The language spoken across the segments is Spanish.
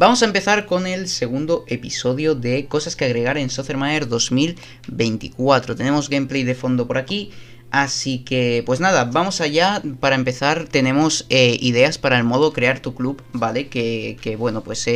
Vamos a empezar con el segundo episodio de cosas que agregar en Soccer Manager 2024. Tenemos gameplay de fondo por aquí, así que pues nada, vamos allá. Para empezar tenemos ideas para el modo crear tu club, ¿vale? Que bueno, pues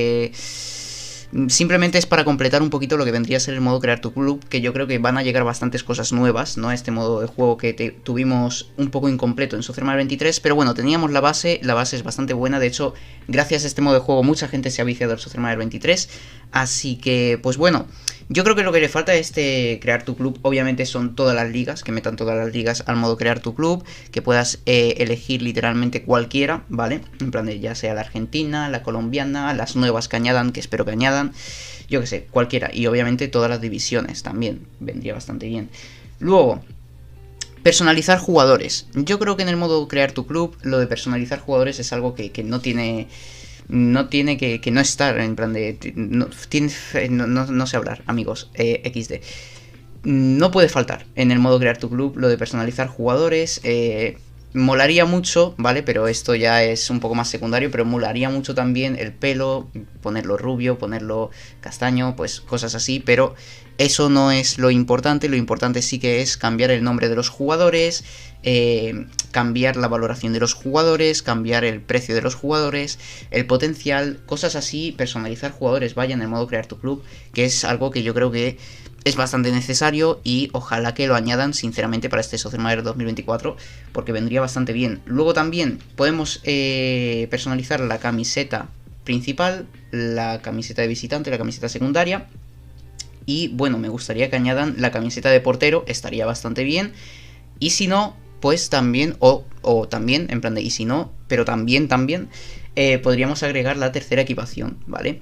simplemente es para completar un poquito lo que vendría a ser el modo crear tu club, que yo creo que van a llegar bastantes cosas nuevas, ¿no? Este modo de juego que tuvimos un poco incompleto en Soccer Manager 23, pero bueno, teníamos la base es bastante buena. De hecho, gracias a este modo de juego mucha gente se ha viciado al Soccer Manager 23, así que pues bueno, yo creo que lo que le falta a este crear tu club obviamente son todas las ligas, que metan todas las ligas al modo crear tu club, que puedas elegir literalmente cualquiera, ¿vale? En plan de ya sea la argentina, la colombiana, las nuevas que añadan, que espero que añadan, yo que sé, cualquiera. Y obviamente todas las divisiones también, vendría bastante bien. Luego, personalizar jugadores. Yo creo que en el modo crear tu club, lo de personalizar jugadores es algo que no tiene... No tiene que no estar, en plan de... No sé hablar, amigos, XD. No puede faltar en el modo crear tu club lo de personalizar jugadores. Molaría mucho, ¿vale? Pero esto ya es un poco más secundario, pero molaría mucho también el pelo, ponerlo rubio, ponerlo castaño, pues cosas así, pero eso no es lo importante sí que es cambiar el nombre de los jugadores, cambiar la valoración de los jugadores, cambiar el precio de los jugadores, el potencial, cosas así, personalizar jugadores, vaya, en el modo crear tu club, que es algo que yo creo que es bastante necesario y ojalá que lo añadan sinceramente para este Soccer Manager 2024, porque vendría bastante bien. Luego también podemos personalizar la camiseta principal, la camiseta de visitante, la camiseta secundaria. Y bueno, me gustaría que añadan la camiseta de portero, estaría bastante bien. Y si no, pues también, o también, en plan de y si no, pero también, podríamos agregar la tercera equipación, ¿vale?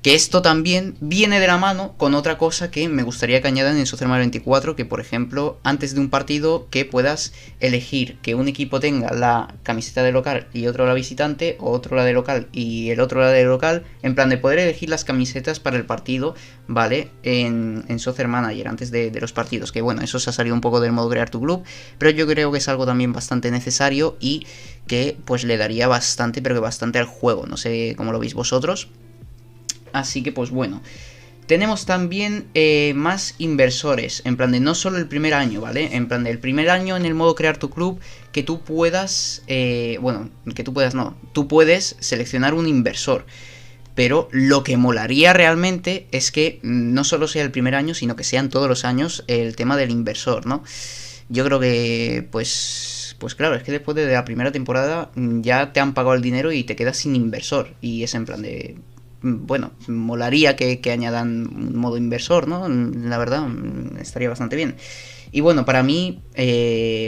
Que esto también viene de la mano con otra cosa que me gustaría que añadan en Soccer Manager 24, que por ejemplo, antes de un partido que puedas elegir que un equipo tenga la camiseta de local y otro la visitante, o otro la de local y el otro la de local, en plan de poder elegir las camisetas para el partido, ¿vale? En Soccer Manager, antes de los partidos, que bueno, eso se ha salido un poco del modo crear tu club, pero yo creo que es algo también bastante necesario y que pues le daría bastante, pero que bastante al juego, no sé cómo lo veis vosotros. Así que pues bueno, tenemos también más inversores, en plan de no solo el primer año, ¿vale? En plan del primer año en el modo crear tu club, que tú puedas, tú puedes seleccionar un inversor. Pero lo que molaría realmente es que no solo sea el primer año, sino que sean todos los años el tema del inversor, ¿no? Yo creo que pues claro, es que después de la primera temporada ya te han pagado el dinero y te quedas sin inversor. Y es en plan de... Bueno, molaría que añadan un modo inversor, ¿no? La verdad, estaría bastante bien. Y bueno, para mí,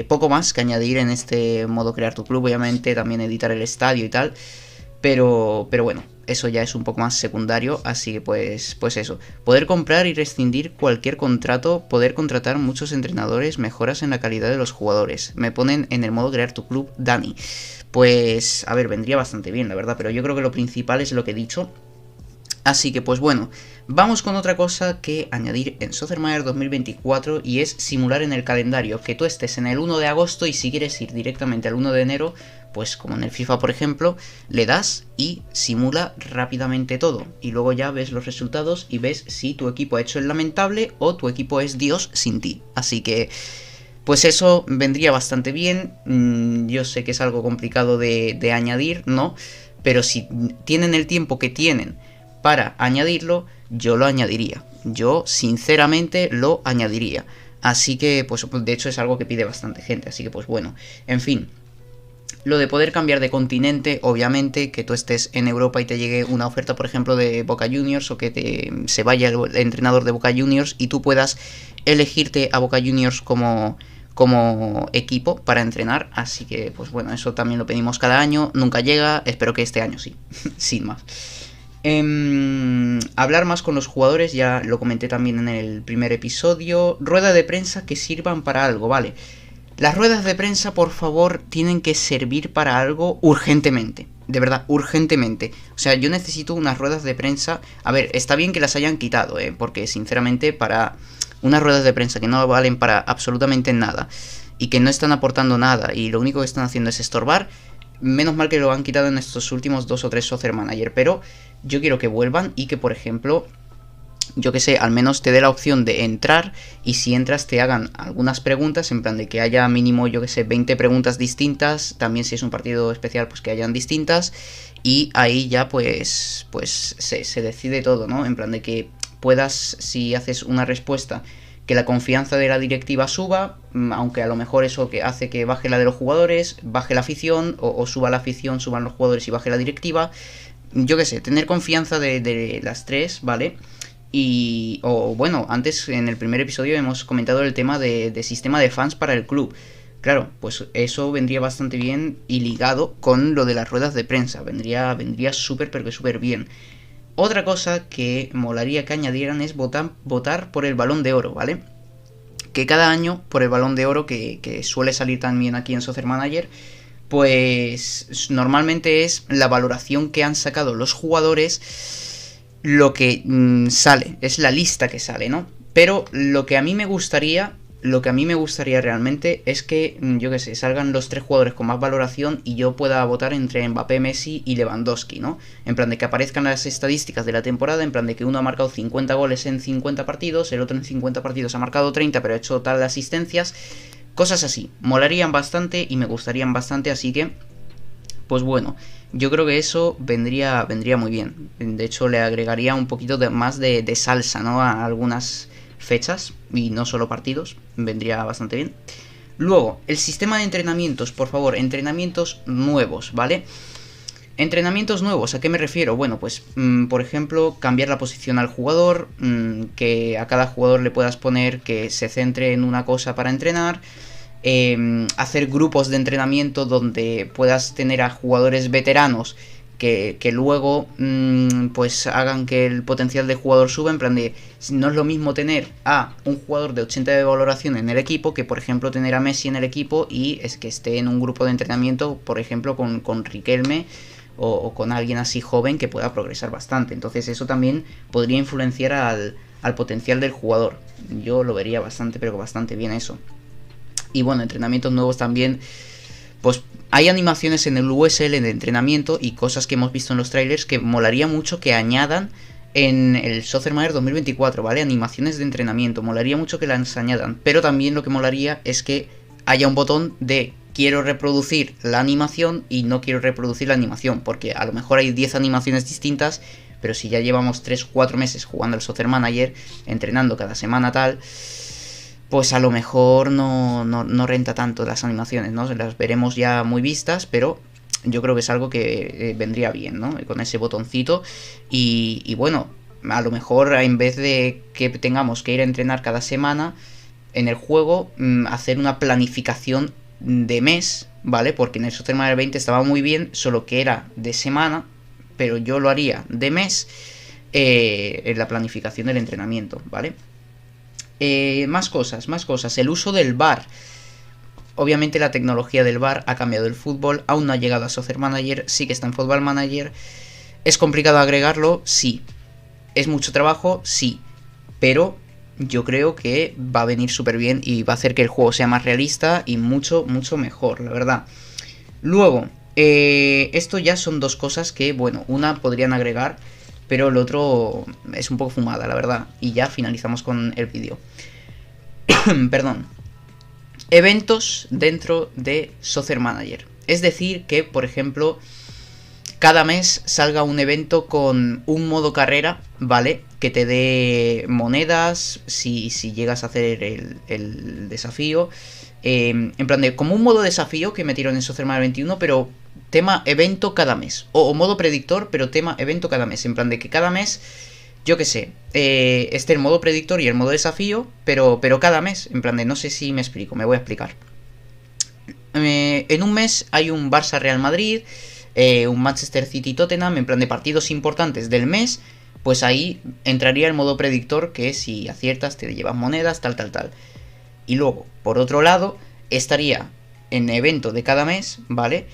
poco más que añadir en este modo crear tu club. Obviamente también editar el estadio y tal. Pero bueno, eso ya es un poco más secundario. Así que pues eso. Poder comprar y rescindir cualquier contrato. Poder contratar muchos entrenadores. Mejoras en la calidad de los jugadores. Me ponen en el modo crear tu club Dani. Pues, a ver, vendría bastante bien, la verdad. Pero yo creo que lo principal es lo que he dicho. Así que pues bueno, vamos con otra cosa que añadir en Soccer Manager 2024 y es simular en el calendario, que tú estés en el 1 de agosto y si quieres ir directamente al 1 de enero, pues como en el FIFA por ejemplo, le das y simula rápidamente todo y luego ya ves los resultados y ves si tu equipo ha hecho el lamentable o tu equipo es Dios sin ti. Así que... pues eso vendría bastante bien. Yo sé que es algo complicado de añadir, ¿no? Pero si tienen el tiempo que tienen para añadirlo, yo lo añadiría. Yo, sinceramente, lo añadiría. Así que, pues, de hecho es algo que pide bastante gente. Así que, pues bueno, en fin. Lo de poder cambiar de continente, obviamente, que tú estés en Europa y te llegue una oferta, por ejemplo, de Boca Juniors, o que se vaya el entrenador de Boca Juniors y tú puedas elegirte a Boca Juniors como equipo para entrenar. Así que, pues bueno, eso también lo pedimos cada año. Nunca llega, espero que este año sí, sin más. Hablar más con los jugadores, ya lo comenté también en el primer episodio. Rueda de prensa que sirvan para algo, ¿vale? Las ruedas de prensa, por favor, tienen que servir para algo urgentemente. De verdad, urgentemente. O sea, yo necesito unas ruedas de prensa... A ver, está bien que las hayan quitado, porque sinceramente para unas ruedas de prensa que no valen para absolutamente nada y que no están aportando nada y lo único que están haciendo es estorbar, menos mal que lo han quitado en estos últimos 2 o 3 Soccer Manager, pero yo quiero que vuelvan y que, por ejemplo, yo que sé, al menos te dé la opción de entrar y si entras te hagan algunas preguntas, en plan de que haya mínimo, yo que sé, 20 preguntas distintas, también si es un partido especial, pues que hayan distintas, y ahí ya pues se decide todo, ¿no? En plan de que puedas, si haces una respuesta, que la confianza de la directiva suba, aunque a lo mejor eso que hace que baje la de los jugadores, baje la afición, o suba la afición, suban los jugadores y baje la directiva, yo que sé, tener confianza de las tres, ¿vale? Y, o bueno, antes en el primer episodio hemos comentado el tema de sistema de fans para el club. Claro, pues eso vendría bastante bien y ligado con lo de las ruedas de prensa. Vendría súper, pero que súper bien. Otra cosa que molaría que añadieran es votar por el Balón de Oro, ¿vale? Que cada año, por el Balón de Oro, que suele salir también aquí en Soccer Manager, pues normalmente es la valoración que han sacado los jugadores, lo que sale, es la lista que sale, ¿no? Pero lo que a mí me gustaría realmente es que, yo que sé, salgan los 3 jugadores con más valoración y yo pueda votar entre Mbappé, Messi y Lewandowski, ¿no? En plan de que aparezcan las estadísticas de la temporada, en plan de que uno ha marcado 50 goles en 50 partidos, el otro en 50 partidos ha marcado 30, pero ha hecho tal de asistencias, cosas así. Molarían bastante y me gustarían bastante, así que, pues bueno, yo creo que eso vendría muy bien. De hecho, le agregaría un poquito más de salsa, ¿no? A algunas fechas y no solo partidos, vendría bastante bien. Luego, el sistema de entrenamientos, por favor, entrenamientos nuevos, ¿vale? Entrenamientos nuevos, ¿a qué me refiero? Bueno, pues, por ejemplo, cambiar la posición al jugador, que a cada jugador le puedas poner que se centre en una cosa para entrenar, hacer grupos de entrenamiento donde puedas tener a jugadores veteranos que luego pues hagan que el potencial del jugador suba, en plan de, no es lo mismo tener a un jugador de 80 de valoración en el equipo que por ejemplo tener a Messi en el equipo y es que esté en un grupo de entrenamiento, por ejemplo con Riquelme o con alguien así joven que pueda progresar bastante. Entonces eso también podría influenciar al potencial del jugador. Yo lo vería bastante, pero bastante bien eso. Y bueno, entrenamientos nuevos también. Pues hay animaciones en el USL de entrenamiento y cosas que hemos visto en los trailers que molaría mucho que añadan en el Soccer Manager 2024, ¿vale? Animaciones de entrenamiento, molaría mucho que las añadan. Pero también lo que molaría es que haya un botón de quiero reproducir la animación y no quiero reproducir la animación, porque a lo mejor hay 10 animaciones distintas, pero si ya llevamos 3-4 meses jugando al Soccer Manager, entrenando cada semana tal, pues a lo mejor no renta tanto las animaciones, ¿no? Las veremos ya muy vistas, pero yo creo que es algo que vendría bien, ¿no? Con ese botoncito y bueno, a lo mejor en vez de que tengamos que ir a entrenar cada semana en el juego, hacer una planificación de mes, ¿vale? Porque en el Soccer Manager 20 estaba muy bien, solo que era de semana, pero yo lo haría de mes en la planificación del entrenamiento, ¿vale? Más cosas. El uso del VAR. Obviamente la tecnología del VAR ha cambiado el fútbol. Aún no ha llegado a Soccer Manager. Sí que está en Football Manager. ¿Es complicado agregarlo? Sí. ¿Es mucho trabajo? Sí. Pero yo creo que va a venir súper bien y va a hacer que el juego sea más realista y mucho mejor, la verdad. Luego, esto ya son 2 cosas que, bueno, una podrían agregar, pero el otro es un poco fumada, la verdad. Y ya finalizamos con el vídeo. Perdón. Eventos dentro de Soccer Manager. Es decir, que, por ejemplo, cada mes salga un evento con un modo carrera, ¿vale? Que te dé monedas si llegas a hacer el desafío. En plan de, como un modo desafío que metieron en Soccer Manager 21, pero tema evento cada mes. O modo predictor, pero tema evento cada mes. En plan de que cada mes, yo qué sé, esté el modo predictor y el modo desafío, pero cada mes. En plan de, no sé si me explico, me voy a explicar. En un mes hay un Barça Real Madrid, un Manchester City Tottenham, en plan de partidos importantes del mes. Pues ahí entraría el modo predictor, que si aciertas te llevas monedas, tal. Y luego, por otro lado, estaría en evento de cada mes, ¿vale?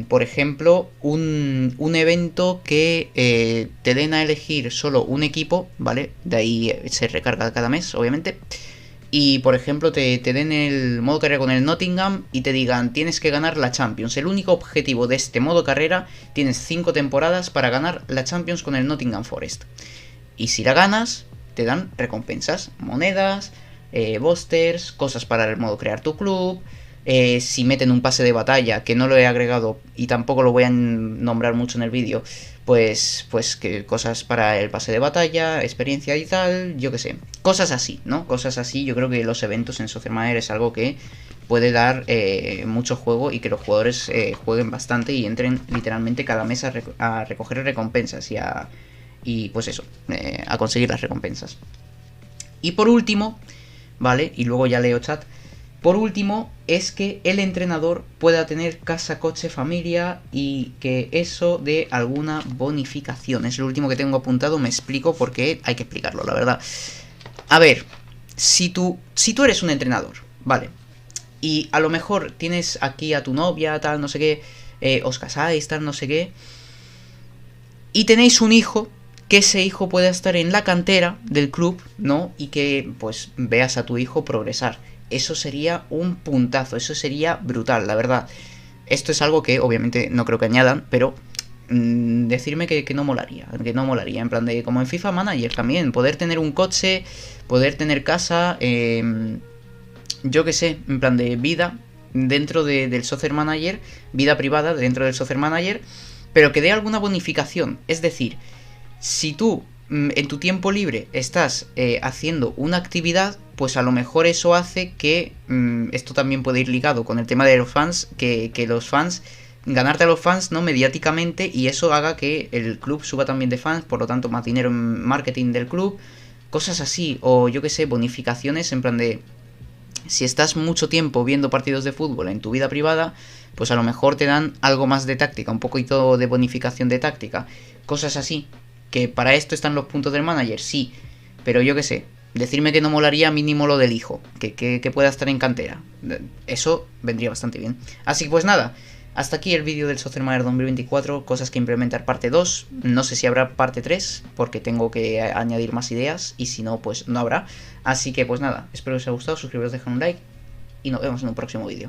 Por ejemplo, un evento que te den a elegir solo un equipo, ¿vale? De ahí se recarga cada mes, obviamente. y por ejemplo te den el modo carrera con el Nottingham y te digan tienes que ganar la Champions. El único objetivo de este modo carrera, tienes 5 temporadas para ganar la Champions con el Nottingham Forest. Y si la ganas, te dan recompensas, monedas, boosters, cosas para el modo crear tu club. Si meten un pase de batalla, que no lo he agregado y tampoco lo voy a nombrar mucho en el vídeo, pues que cosas para el pase de batalla, experiencia y tal, yo que sé, cosas así, ¿no? Cosas así. Yo creo que los eventos en Soccer Manager es algo que puede dar mucho juego y que los jugadores jueguen bastante y entren literalmente cada mes a recoger recompensas y pues eso, a conseguir las recompensas. Y por último, ¿vale? Y luego ya leo chat. Por último, es que el entrenador pueda tener casa, coche, familia y que eso dé alguna bonificación. Es lo último que tengo apuntado, me explico porque hay que explicarlo, la verdad. A ver, si tú eres un entrenador, ¿vale? Y a lo mejor tienes aquí a tu novia, tal, no sé qué, os casáis, tal, no sé qué, y tenéis un hijo, que ese hijo pueda estar en la cantera del club, ¿no? Y que pues veas a tu hijo progresar. Eso sería un puntazo, eso sería brutal, la verdad. Esto es algo que obviamente no creo que añadan, pero decirme que no molaría, en plan de como en FIFA Manager también, poder tener un coche, poder tener casa, yo que sé, en plan de vida dentro del Soccer Manager, vida privada dentro del Soccer Manager, pero que dé alguna bonificación. Es decir, si tú en tu tiempo libre estás haciendo una actividad, pues a lo mejor eso hace que esto también puede ir ligado con el tema de los fans, que los fans, ganarte a los fans, ¿no? Mediáticamente, y eso haga que el club suba también de fans, por lo tanto más dinero en marketing del club, cosas así, o yo que sé, bonificaciones en plan de, si estás mucho tiempo viendo partidos de fútbol en tu vida privada, pues a lo mejor te dan algo más de táctica, un poquito de bonificación de táctica, cosas así. Que para esto están los puntos del manager, sí, pero yo qué sé, decirme que no molaría mínimo lo del hijo, que pueda estar en cantera, eso vendría bastante bien. Así que pues nada, hasta aquí el vídeo del Soccer Manager 2024, cosas que implementar parte 2, no sé si habrá parte 3, porque tengo que añadir más ideas, y si no, pues no habrá. Así que pues nada, espero que os haya gustado, suscribiros, dejad un like, y nos vemos en un próximo vídeo.